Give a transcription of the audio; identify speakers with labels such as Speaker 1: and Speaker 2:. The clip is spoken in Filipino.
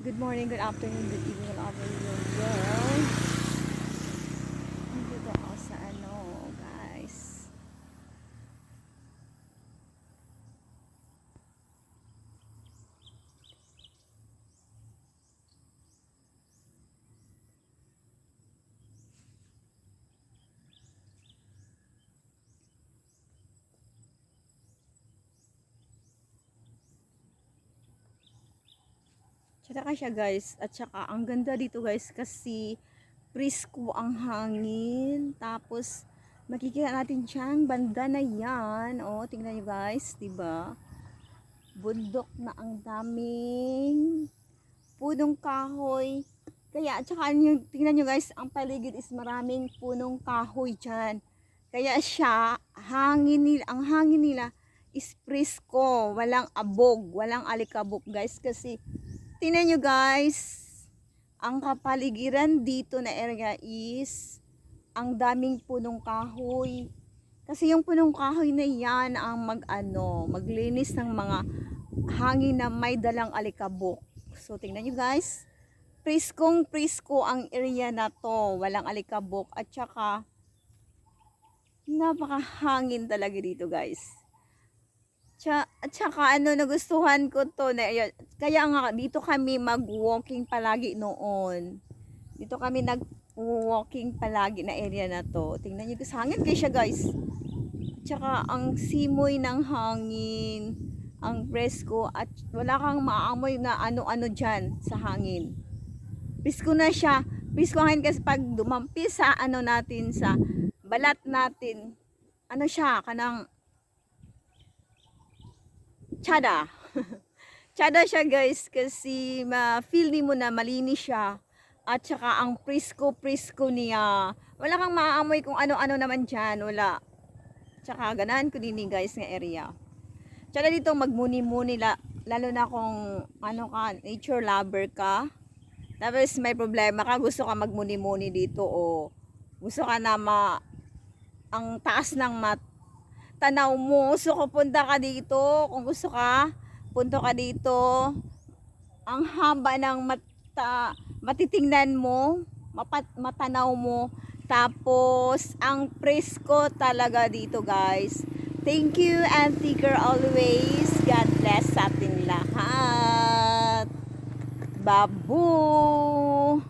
Speaker 1: Good morning, good afternoon, good evening, whatever you're doing. Nandito ako sa guys. Tsaka siya guys, at saka ang ganda dito guys kasi presko ang hangin. Tapos makikita natin siyang banda na yan. Oh, tingnan niyo guys, 'di ba? Bundok na ang daming punong kahoy. Kaya at saka tingnan niyo guys, ang paligid is maraming punong kahoy diyan. Kaya siya, ang hangin nila is presko, walang abog, walang alikabok guys kasi tingnan nyo guys, ang kapaligiran dito na area is ang daming punong kahoy. Kasi yung punong kahoy na yan ang maglinis ng mga hangin na may dalang alikabok. So tingnan nyo guys, priskong prisko ang area na to, walang alikabok at saka napakahangin talaga dito guys. At saka nagustuhan ko to na kaya nga dito kami mag-walking palagi noon. Dito kami nag-walking palagi na area na to. Tingnan niyo guys, hangin kayo siya guys. Tsaka ang simoy ng hangin, ang presko at wala kang maamoy na ano-ano diyan sa hangin. Presko na siya. Presko hangin kasi pag dumampi sa natin sa balat natin. Ano siya kanang tsada. Tsada siya guys kasi ma-feel mo na malinis siya. At saka ang presko niya. Wala kang maaamoy kung ano-ano naman dyan. Wala. Tsaka ganahan ko din guys nga area. Tsaka dito magmuni-muni lalo na kung nature lover ka. Tapos may problema ka, gusto ka magmuni-muni dito o gusto ka na ang taas ng tanaw mo. So kung punta ka dito, kung gusto ka, punta ka dito. Ang haba ng matitingnan mo, matanaw mo. Tapos, ang presko talaga dito guys. Thank you and take care always. God bless sa ating lahat. Babu!